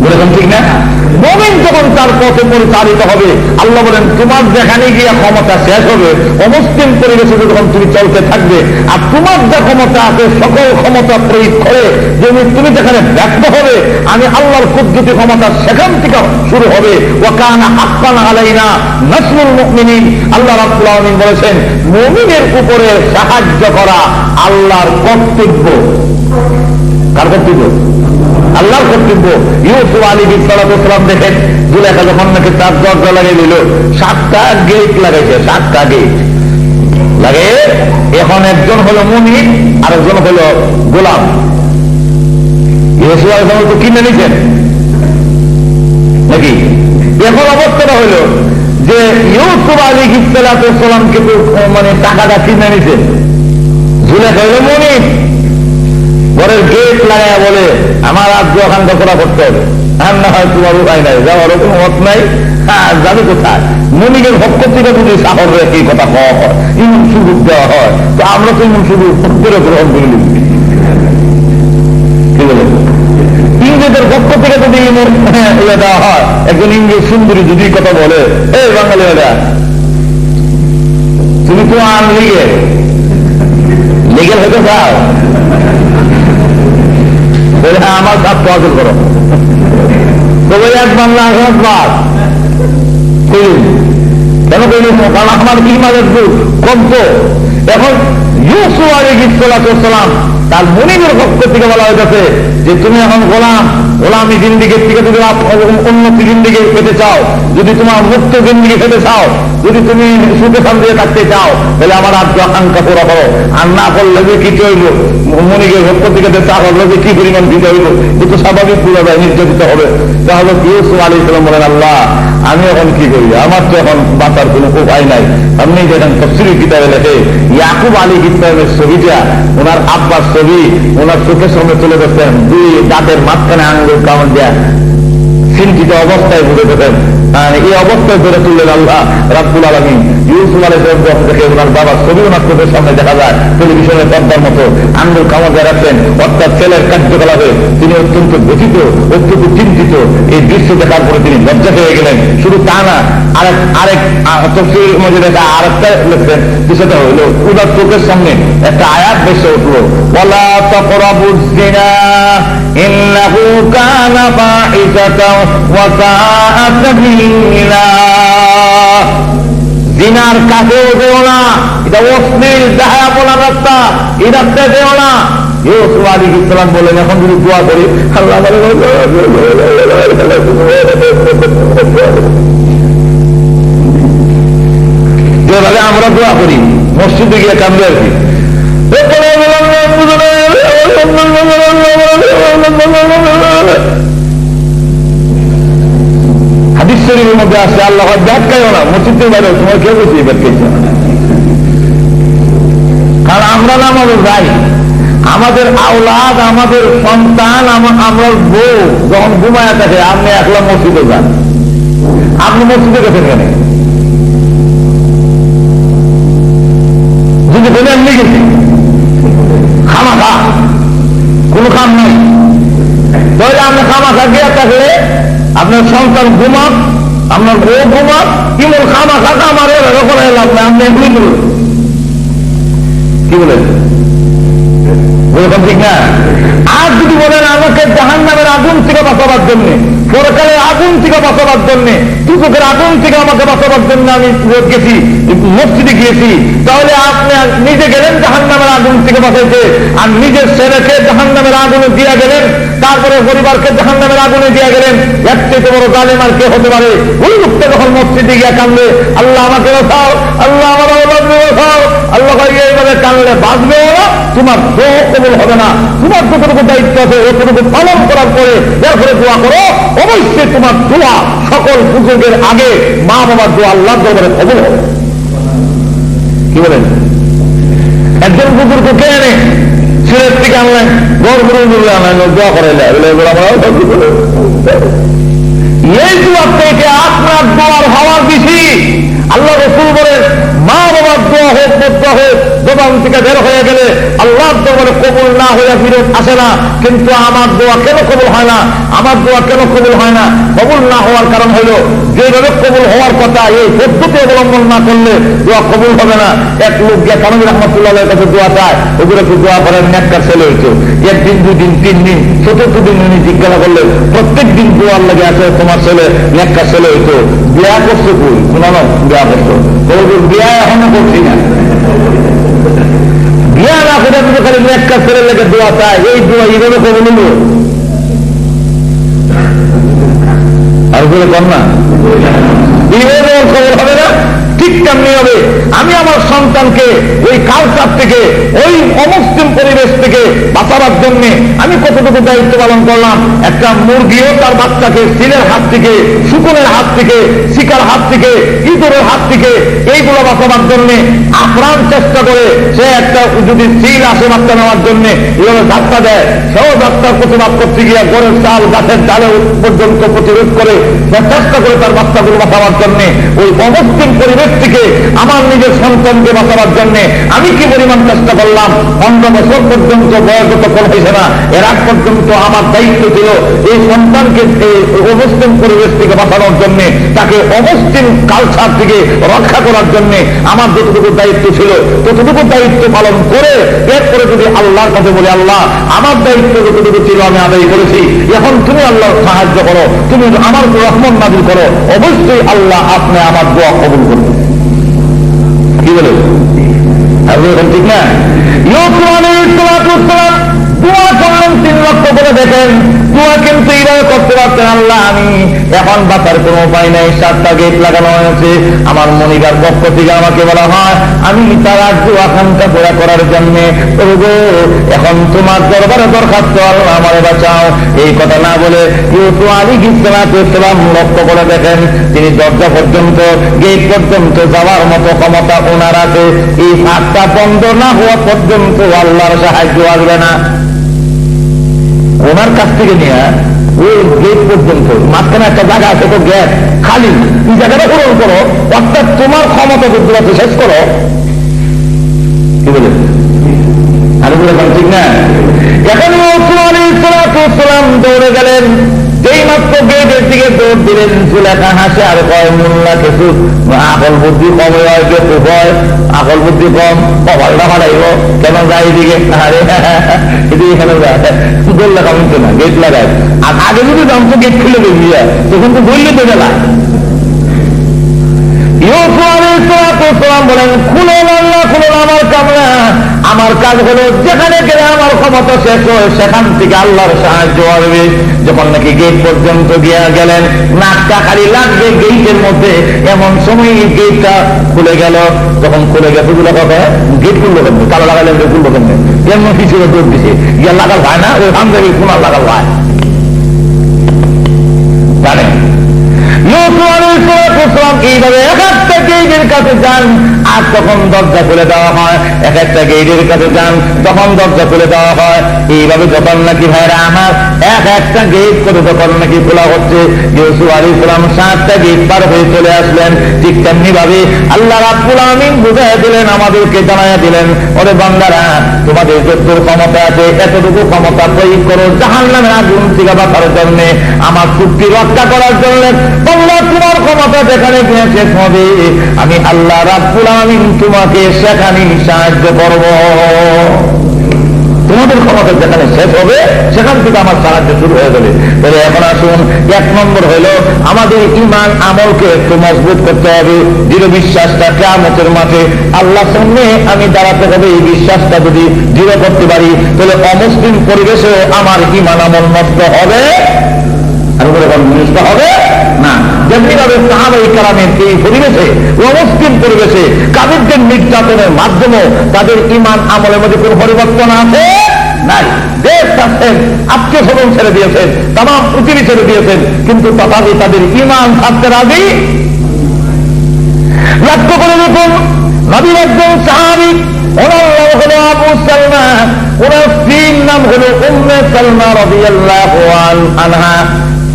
বলেছেন ঠিক না? মুমিন যখন তার পথে পরিচালিত হবে, আল্লাহ বলেন তোমার যেখানে গিয়ে ক্ষমতা শেষ হবে, অমুসলিম পরিবেশে যখন তুমি চলতে থাকবে, আর তোমার যে ক্ষমতা আছে সকল ক্ষমতা প্রয়োগ করে তুমি যেখানে ব্যর্থ হবে, আমি আল্লাহর কুদরতি ক্ষমতা সেখান থেকে শুরু হবে। ওয়া কানা হাক্কান আলাইনা নাসরুল মুমিনিন। আল্লাহ রাব্বুল আলামিন বলেছেন মুমিনের উপরে সাহায্য করা আল্লাহর কর্তব্য। কার কর্তব্য? আল্লাহর কর্তব্য। ইউসুফ আলাইহিস সালাম দেখেন, জুলেখা যখন নাকি তার দরজা লাগিয়ে দিল, 7টা গেট লাগাইছে, 7টা গেট লাগে। এখন একজন হলো মুমিন, আরেকজন হলো গোলাম। ইউসুফ আলাইহিস সালাম তো কিনে নিছেন নাকি? এখন অবস্থাটা হলো যে ইউসুফ আলাইহিস সালামকে তো মানে টাকাটা কিনে নিছে, জুলেখা হলো মুমিন। ঘরের গেট লাগায় বলে আমার আজ ওখান করা করতে হবে, আর না হয় তোমার উপায় নাই, যাওয়ার কোনো মত নাই, যাবে কোথায়? মনিকের পক্ষ থেকে যদি সাহস এই কথা কওয়া হয়, ইমন সুযোগ দেওয়া হয়, তো আমরা তো ইমন সুযোগ করে গ্রহণ করে নিই। কি বলে? ইংরেজের পক্ষ থেকে যদি ইমন দেওয়া হয়, একজন ইংরেজ সুন্দরী যদি কথা বলে, এই বাঙালি তুমি তো আনলিগেল লিগেল হতে চাও, আমার কাজ তো হাসিল করো, তবে এক বাংলা বাদ কেন করি? কারণ আমার ইমানের কমত। এখন ইউসুফ আলাইহিস সালাম তার মুনিবের পক্ষ থেকে বলা হয়েছে যে তুমি এখন গোলামি জিন্দিগির থেকে যদি উন্নতি জিন্দিগি পেতে চাও, যদি তোমার মুক্ত জিন্দিগি পেতে চাও, যদি তুমি সুখে শান্তিতে থাকতে চাও, তাহলে আমার আগ্রহ আকাঙ্ক্ষা পুরো করো। আর না করলে যে কি হইব, মনিকের পক্ষ থেকে চা করলে যে কি পরিমাণ দিতে হইব, কিন্তু স্বাভাবিক পুরো নির্যাতিত হবে। তাহলে ইউসুফ আলাইহিস সালাম বলেন আল্লাহ আমি এখন কি করি, আমার তো এখন বাঁচার কোনো উপায় নাই। আপনি যেখানে তফসিরি কিতাবে লেখে ইয়াকুব আলাইহিস সালামের ছবিটা, ওনার আব্বার ছবি ওনার চোখের সামনে তুলে ধরতেন, 2 দাঁতের মাঝখানে আঙ্গুল কামড় দেয়া চিন্তিত অবস্থায় ঘুরে দেখেন। এই অবস্থায় ধরে তুললেন আল্লাহ রাব্বুল আলামিন। ইউসুফ আলাইহিস সালাম থেকে ওনার বাবার ছবি ওনার চোখের সামনে দেখা যায়, টেলিভিশনের পর্দার মতো আঙ্গুল কামড় দিয়ে রাখছেন। অর্থাৎ ছেলের কার্যকলাপে তিনি অত্যন্ত ব্যথিত, অত্যন্ত চিন্তিত। এই দৃশ্য দেখার পরে তিনি লজ্জা পেয়ে গেলেন। শুধু তা না, আরেক তফসিরের মধ্যে দেখা আরেকটা লিখছেন, বিষয়টা হইল ওনার চোখের সামনে একটা আয়াত ভেসে উঠলো, ওয়ালা তাকরাবুজ জিনা ইন্নাহু কানা ফাহিশাতাও ওয়া সাআ সাবিলা। জিনার কাছেও যেও না, এটা অশ্লীল দেখাপনা রাস্তা, এই রাস্তায় যেও না। ইউসুফ আলাইহিস সালাম বলেন এখন যদি দোয়া করি, আল্লাহ যেভাবে আমরা দোয়া করি মসজিদে গিয়ে কান্দে আর কি, হাদিস শরীফের মধ্যে আছে আল্লাহ ব্যাখ্যাও না, মসজিদের বাইরে তোমার কেউ বলছি ব্যাখ্যাইছে না। কারণ আমরা নামাজে যাই, আমাদের আওলাদ, আমাদের সন্তান, আমরা বউ যখন ঘুমায় থাকে, আপনি একলা মসজিদে যান, আপনি মসজিদে গেছেন কেন? যদি বলে এমনি গেছি খামাখা, কোনো কাম নাই, তাহলে আপনি খামাখা গিয়ে থাকলে আপনার সন্তান ঘুমাক, আপনার বউ ঘুমাক, কেমন খামাখা আমার এরকম এলাম না, আপনি এমনি বলুন। কি বলেন? ঠিক না? আর যদি বলেন আমাকে জাহান্নামের আগুন থেকে বাঁচাবার জন্য, পরকালের আগুন থেকে বাঁচাবার জন্য, দুচোখের আগুন থেকে আমাকে বাঁচাবার জন্য আমি গেছি, মসজিদে গিয়েছি, তাহলে আপনি নিজে গেলেন জাহান্নামের আগুন থেকে বাঁচাইতে, আর নিজের ছেলেকে জাহান্নামের আগুনে দিয়ে গেলেন, তারপরে পরিবারকে জাহান্নামের আগুনে দিয়ে গেলেন। এর থেকে বড় জালেম আর কে হতে পারে? ওই লোকটা যখন মসজিদে গিয়ে কানলে, আল্লাহ আমাকে বাঁচাও, আল্লাহ আমার আওলাদকে বাঁচাও, আল্লাহ এইভাবে কানলে বাঁচবে ওরা, তোমার দোয়া কবুল হবে না। তোমার যতটুকু দায়িত্ব আছে অতটুকু পালন করার পরে এরপরে দোয়া করো, অবশ্যই তোমার দোয়া সকল বুজুর্গের আগে মা বাবার দোয়া আল্লাহর দরবারে কবুল হবে। কি বলেন? একজন বুজুর্গ কে এনে সিলেট থেকে আনলেন, গড়গুলো আনলেন, দোয়া করাইলে এই দোয়ার থেকে আপনার দোয়ার হওয়ার বেশি। আল্লাহ রাসূল বলেন, মা বাবার দোয়া হোক, দোয়া হোক, জবান থেকে বের হয়ে গেলে আল্লাহর দরবারে কবুল না হয়ে ফিরত আসে না। কিন্তু আমার দোয়া কেন কবুল হয় না? আমার দোয়া কেন কবুল হয় না? কবুল না হওয়ার কারণ হলো যেভাবে কবুল হওয়ার কথা এই পদ্ধতি অবলম্বন না করলে দোয়া কবুল হবে না। এক লোক গিয়ে কানবী রাহমাতুল্লাহর কাছে দোয়া চায়, ওগুলো একটু দোয়া করেন, নেককার ছেলে হইতো। একদিন, দুই দিন, 3 দিন, 74 দিন উনি জিজ্ঞাসা করলেন, প্রত্যেক দিন দোয়ার লাগে আছে তোমার ছেলে নেককার ছেলে হইতো, বিয়া করছো কই? শোনানো বিয়া করছো? বিয়া এখনো করছি না। বিয়া না করে তুমি খালি নেককার ছেলের লেগে দোয়া চায়, এই দোয়া এইভাবে কবুল হলো? আর বলে কর না, এইভাবে খবর হবে না। ঠিক তেমনি হবে, আমি আমার সন্তানকে ওই কালচার থেকে, ওই অমুসলিম পরিবেশ থেকে বাঁচাবার জন্য আমি কতটুকু দায়িত্ব পালন করলাম। একটা মুরগিও তার বাচ্চাকে সিলের হাত থেকে, শুকুনের হাত থেকে, শিকার হাত থেকে, ইঁদুরের হাত থেকে এইগুলো বাঁচাবার জন্য আপ্রাণ চেষ্টা করে। সে একটা যদি সিল আসে বাচ্চা নেওয়ার জন্য এইভাবে যাত্রা দেয়, সেও যাত্রার প্রতিবাদ করতে গিয়ে গড়ের চাল, গাছের ডালে পর্যন্ত প্রতিরোধ করে চেষ্টা করে তার বাচ্চাগুলো বাঁচাবার জন্য। ওই অমুসলিম পরিবেশ থেকে আমার নিজের সন্তানকে বাঁচাবার জন্য আমি কি পরিমাণ চেষ্টা করলাম। 15 বছর পর্যন্ত বয়স যতক্ষণ হয়েছে না, এর আগ পর্যন্ত আমার দায়িত্ব ছিল এই সন্তানকে অমুসলিম পরিবেশ থেকে বাঁচানোর জন্য, তাকে অমুসলিম কালচার থেকে রক্ষা করার জন্য আমার যতটুকু দায়িত্ব ছিল ততটুকু দায়িত্ব পালন করে এরপরে যদি আল্লাহর কাছে বলি, আল্লাহ আমার দায়িত্ব যতটুকু ছিল আমি আদায় করেছি, এখন তুমি আল্লাহ সাহায্য করো, তুমি আমার রহমত নাযিল করো, অবশ্যই আল্লাহ আপনি আমার দোয়া কবুল করবেন। কি বলে? এখন ঠিক না? দোয়া করলেন 3 লক্ষ করে, দেখেন দোয়া কিন্তু এইভাবে করতে পারতেন, আল্লাহ আমি এখন বাঁচার কোনো উপায় নেই, 7টা গেট লাগানো হয়েছে, আমার মনিকার পক্ষ থেকে আমাকে বলা হয় আমি তার দোয়া খানটা পুরা করার জন্য এখন তোমার দরবারে দরখাস্ত, আল্লাহ আমারে বাঁচাও। এই কথা না বলে ইউসুফ আলাইহিস সালাম লক্ষ্য করে দেখেন, তিনি দরজা পর্যন্ত, গেট পর্যন্ত যাওয়ার মতো ক্ষমতা ওনার আছে। এই ফাঁকটা বন্ধ না হওয়া পর্যন্ত আল্লাহর সাহায্য আসবে না। ওনার কাছ থেকে নিয়ে ওই গেট পর্যন্ত মাঝখানে একটা জায়গা আছে, তো গেট খালি, এই জায়গাটা পূরণ করো, অর্থাৎ তোমার ক্ষমতা যুদ্ধ শেষ করো। কি বলে? আর বলেছেন ঠিক না? এখন দৌড়ে গেলেন, যেই মাত্র গেটের দিকে দৌড় দিলেন, সুলেখা হাসে আর কয়, মোল্লা কিছু আকল বুদ্ধি কম হয়, খুব হয়, আকল বুদ্ধি কম, কপালটা হারাইব, কেন যায় এদিকে? আরে এদিকে কেন যায়? দৌড় লেখা হচ্ছে না, গেট লাগায়। আর আগে যদি জানতো গেট খুলে বেরিয়ে যায়, তখন তো বললে তো গেলা। বলেন, খুলেন আল্লাহ, খুলেন, আমার কামনা, আমার কাজ হলো যেখানে গেলে আমার ক্ষমতা শেষ হয় সেখান থেকে আল্লাহর সাহায্য আসবে। যখন নাকি গেট পর্যন্ত গিয়ে গেলেন, নাকটা খালি লাগবে গেটের মধ্যে, এমন সময় গেটটা খুলে গেল। যখন খুলে গেছে গেট খুললো কেন, তালা লাগালেন, খুললো কেন, এমন কিছু দৌড় দিছে, ইয়া লাগাল হয় না, ওই সামনে কোনার লাগাল হয় জানেন। এইভাবে এক একটা গেটের কাছে যান, আর তখন দরজা খুলে দেওয়া হয়। এক একটা গেটের কাছে যান, তখন দরজা খুলে দেওয়া হয়। এইভাবে যখন নাকি ভাইরা আমার এক একটা গেট করে যখন নাকি খোলা হচ্ছে, ইউসুফ আলাইহিস সালাম 7টা গেট পার হয়ে চলে আসলেন। ঠিক তেমনি ভাবে আল্লাহ রাব্বুল আমিন বুঝাইয়া দিলেন, আমাদেরকে জানাইয়া দিলেন, ওরে বান্দারা, তোমাদের যতটুকু ক্ষমতা আছে এতটুকু ক্ষমতা প্রয়োগ করো জাহান্নামের আগুন থেকে বাঁচার জন্য, আমার চুক্তি রক্ষা করার জন্য। তোমরা তোমার ক্ষমতা যেখানে গিয়ে শেষ হবে, আমি আল্লাহ রাব্বুল আমিন তোমাকে সেখানে সাহায্য করব। তোমাদের ক্ষমতা যেখানে শেষ হবে সেখান থেকে আমার সাহায্য শুরু হয়ে যাবে। তাহলে এখন আসুন, 1 নম্বর হলো আমাদের ঈমান আমলকে একটু মজবুত করতে হবে। দৃঢ় বিশ্বাসটা কিয়ামতের মাঠে আল্লাহর সামনে আমি দাঁড়াতে হবে। এই বিশ্বাসটা যদি দৃঢ় করতে পারি, তাহলে অমুসলিম পরিবেশে আমার ঈমান আমল নষ্ট হবে আর কোন জিনিসটা হবে না। যেমনি ভাবে সাহাবায়ে কেরামের এই পরিবেশে, অমুসলিম পরিবেশে কাফিরদের নির্যাতনের মাধ্যমে তাদের ঈমান আমলের মধ্যে কোন পরিবর্তন আছে নাই। দেশ ছাড়ছেন, আত্মীয় স্বজন ছেড়ে দিয়েছেন, তাম পৃথিবী ছেড়ে দিয়েছেন, কিন্তু তথাপি তাদের ঈমান থাকতে রাজি। লক্ষ্য করে দেখুন, নবীর একজন সাহাবী, ওনার নাম হলো আবু সালমা, ওনার স্ত্রীর নাম হলো উম্মে সালমা রাদিয়াল্লাহু আনহা।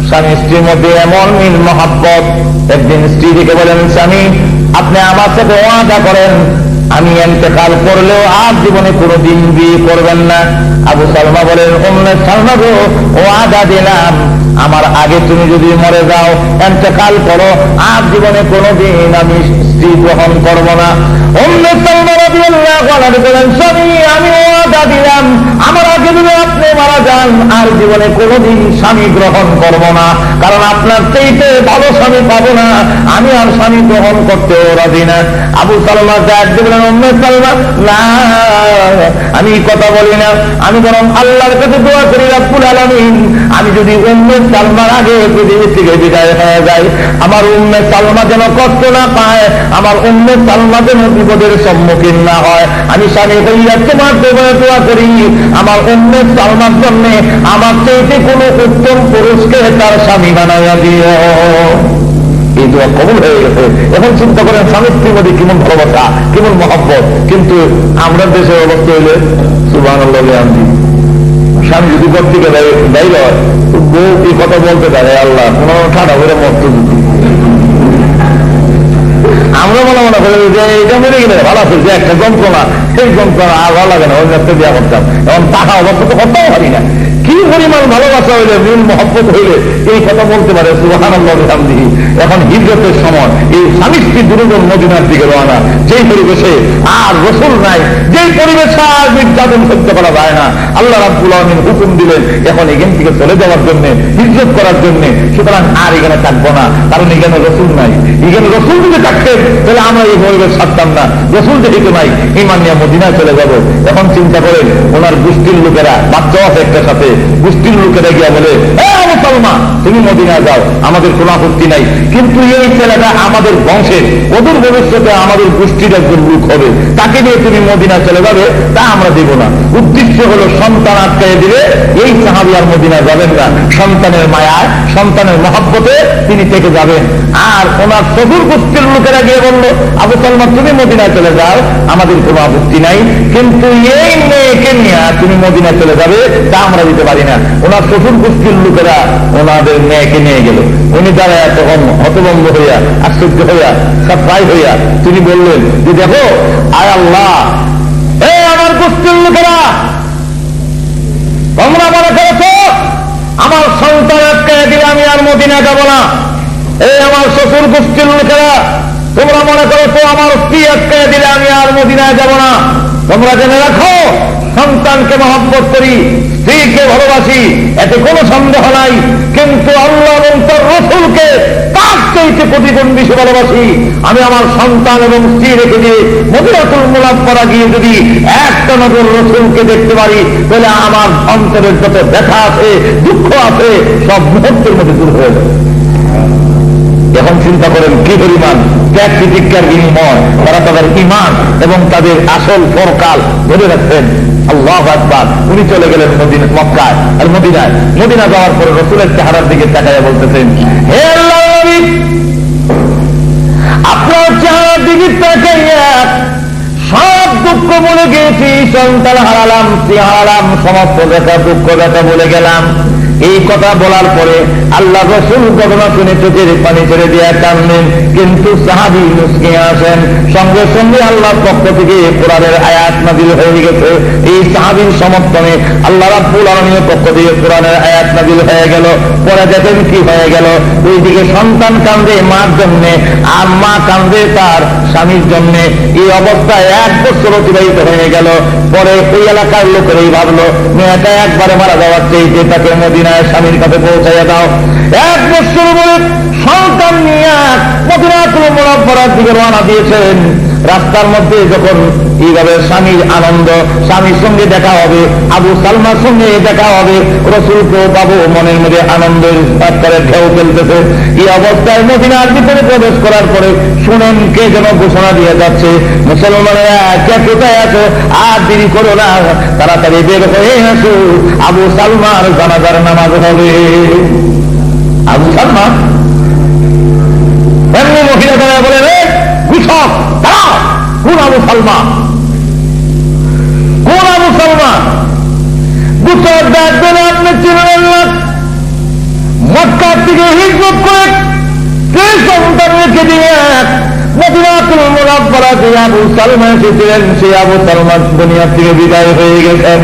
স্বামী স্ত্রীর মধ্যে এমন মিল মহাব্বত। একদিন স্ত্রীকে বলেন, স্বামী আপনি আমার সাথে ওয়াদা করেন, আমি ইন্তেকাল করলেও আর জীবনে কোনোদিন বিয়ে করবেন না। আবু সালমা বলেন, উম্মে সালমা গো, ওয়াদা দিলাম, আমার আগে তুমি যদি মরে যাও, ইন্তেকাল করো, আর জীবনে কোনোদিন আমি স্ত্রী গ্রহণ করব না। উম্মে সালমা রাদিয়াল্লাহু আনহা বলেন, স্বামী আমি ওয়াদা দিলাম, আমার আগে যদি আপনি মারা যান, আর জীবনে কোনোদিন স্বামী গ্রহণ করব না, কারণ আপনার চাইতে ভালো স্বামী পাবো না, আমি আর স্বামী গ্রহণ করতেও রাজি না। আবু সালমা ডাক দিয়ে বলেন, উম্মে সালমা না, আমি কথা বলি না, আমি বরং আল্লাহর কাছে দোয়া করি, রব্বুল আলামিন আমি যদি উম্মে সালমার আগে পৃথিবী থেকে বিদায় হয়ে যায়, আমার উম্মে সালমা যেন কষ্ট না পায়, আমার উম্মে সালমা যেন বিপদের সম্মুখীন না হয়। আমি স্বামী হইয়া তোমার দোয়া করি, আমার উম্মে সালমার জন্য আমার চাইতে কোনো উত্তম পুরুষকে তার স্বামী বানাইয়া দিও। এই দোয়া কবুল হয়ে গেছে। এখন চিন্তা করেন স্বামী স্ত্রীর মধ্যে কেমন ভালোবাসা, কেমন মহব্বত। কিন্তু আমরা দেশের অবস্থা হইলে সুবহানাল্লাহ, আমি স্বামী যদি ঘর থেকে বাইরে হয়, বউ এই কথা বলতে পারে, আল্লাহ কোনো ঠাডা করে মস্ত যদি আমরা মনে করি যে এটা মনে গেলে ভালো আছে, যে একটা যন্ত্রণা, সেই যন্ত্রণা আর ভালো লাগে না, ওই রাস্তায় দেওয়া করতাম। এখন টাকা অবস্থা তো করতেও পারি না। কি পরিমাণ ভালোবাসা হইলে, মিল মহব্বত হইলে এই কথা বলতে পারে সুবহানাল্লাহ বিহামদিহি। এখন হিজরতের সময় এই স্বামী স্ত্রী দুজন মদিনার দিকে রওনা, যেই পরিবেশে আর রাসূল নাই, যেই পরিবেশে আর নির্যাতন সহ্য করা যায় না, আল্লাহ রাব্বুল আলামিন হুকুম দিলেন এখন এখান থেকে চলে যাওয়ার জন্য, হিজরত করার জন্য। সুতরাং আর এখানে থাকবো না, কারণ এখানে রাসূল নাই। এখানে রাসূল যদি থাকতেন তাহলে আমরা এই পরিবেশ ছাড়তাম না। রাসূল যেহেতু নাই, ঈমান নিয়ে মদিনায় চলে যাব। এখন চিন্তা করেন, ওনার গোষ্ঠীর লোকেরা, বাচ্চাও আছে একটা সাথে, গোষ্ঠীর লোকেরা গিয়া বলে, আবু সালমা তুমি মদিনায় যাও, আমাদের কোনো আপত্তি নাই, কিন্তু এই ছেলেটা আমাদের বংশের, ওদের ভবিষ্যতে আমাদের গোষ্ঠীর একজন লোক হবে, তাকে নিয়ে তুমি মদিনায় চলে যাবে, তা আমরা দেব না। উদ্দেশ্য হলো সন্তান আটকাইয়ে দিলে এই সাহাবী আর মদিনায় যাবেন না। সন্তানের মায়ায়, সন্তানের মহব্বতে তিনি থেকে যাবেন। আর ওনার শ্বশুর গোষ্ঠীর লোকেরা গিয়ে বললো, আবু সালমা তুমি মদিনায় চলে যাও, আমাদের কোনো আপত্তি নাই, কিন্তু এই মেয়েকে নিয়ে তুমি মদিনায় চলে যাবে, তা আমরা দিতে পারি না। ওনার শ্বশুর গোষ্ঠীর লোকেরা ওনাদের মেয়েকে নিয়ে গেল। উনি দাঁড়ায় তখন হতভম্ব হইয়া, আশ্চর্য হইয়া, সারপ্রাইজ হইয়া তিনি বললেন যে, দেখো আয় আল্লাহ, আমার গোষ্ঠীর লোকেরা তোমরা মনে করেছ আমার সন্তান আটকায় দিলে আমি আর মদিনায় যাব না। এই আমার শ্বশুর গোষ্ঠীর লোকেরা তোমরা মনে করেছো আমার স্ত্রী আটকায় দিলে আমি আর মদিনায় যাব না। তোমরা জেনে রাখো, সন্তানকে মহব্বত করি, স্ত্রীকে ভালোবাসি, এতে কোনো সন্দেহ নাই, কিন্তু আল্লাহ এবং তার রাসূলকে তার চাইতে প্রতিগুণ বেশি ভালোবাসি। আমি আমার সন্তান এবং স্ত্রী রেখে দিয়ে মদিনাতুল মুনাওয়ারা গিয়ে যদি একটা নজর রাসূলকে দেখতে পারি, তাহলে আমার অন্তরের যত ব্যথা আছে, দুঃখ আছে, সব মুহূর্তের মধ্যে দূর হয়ে যাবে। এখন চিন্তা করেন কি পরিমাণ ত্যাগ প্রতিজ্ঞার বিনিময় তারা তাদের ঈমান এবং তাদের আসল পরকাল ধরে রাখছেন। আল্লাহু আকবার। উনি চলে গেলেন মক্কায়, আর মদিনা যাওয়ার পরে রাসূলের চেহারার দিকে তাকাইয়া বলতেছেন, হে আল্লাহর নবী, আপনার চেহারা দিকে তাকাইয়া সব দুঃখ বলে গেছি, সন্তান হারালাম, স্ত্রী হারালাম, সমস্ত ব্যথা দুঃখ ব্যথা বলে গেলাম। এই কথা বলার পরে আল্লাহ রাসূল ঘটনা শুনে চোখের পানি ছেড়ে দিয়ে কাঁদলেন। কিন্তু সাহাবী মুসকে আসেন, সঙ্গে সঙ্গে আল্লাহর পক্ষ থেকে কোরআনের আয়াত নাযিল হয়ে গেছে। এই সাহাবীর সমর্থনে আল্লাহ রাব্বুল আলামিনের পক্ষ থেকে কোরআনের আয়াত নাযিল হয়ে গেল। পরে দেখেন কি হয়ে গেল, ওইদিকে সন্তান কান্দে মার জন্যে, আর মা কান্দে তার স্বামীর জন্যে। এই অবস্থায় 1 বছর অতিবাহিত হয়ে গেল। পরে ওই এলাকার লোকেরাই ভাবলো মেয়েটা একবারে মারা যাওয়ার চাইতে তাকে মদিনায় স্বামীর কাছে পৌঁছাইয়া দাও। 1 বছর বলে সন্তান নিয়ে মদিনাতুল মুনাওয়ারার দিকে রওনা দিয়েছেন। রাস্তার মধ্যে যখন এইভাবে স্বামীর আনন্দ, স্বামীর সঙ্গে দেখা হবে, আবু সালমার সঙ্গে দেখা হবে, রাসূলকে পাবো, মনের মধ্যে আনন্দের করে ঢেউ ফেলতেছে। এই অবস্থায় মদিনার ভিতরে প্রবেশ করার পরে শুনেন কে যেন ঘোষণা দিয়ে যাচ্ছে, মুসলমানেরা কে কোথায় আছো, আর দেরি করো না, তাড়াতাড়ি বের হয়ে আসো, আবু সালমার জানাজার নামাজ হবে। আবু সালমা এমনি মহিলা তারা বলে, রে ঘুষক দাঁড়াও, কোন আবু সালমা, কোন আবু সালমা? ঘুষক ডাকবেন, আপনি চিনেন না? মক্কার থেকে হিজরত করে কে সন্তান রেখে দিয়ে মদিনাতুল মুনাওয়ারাতে আবু সালমা এসেছিলেন, সেই আবু সালমা দুনিয়া থেকে বিদায় হয়ে গেছেন।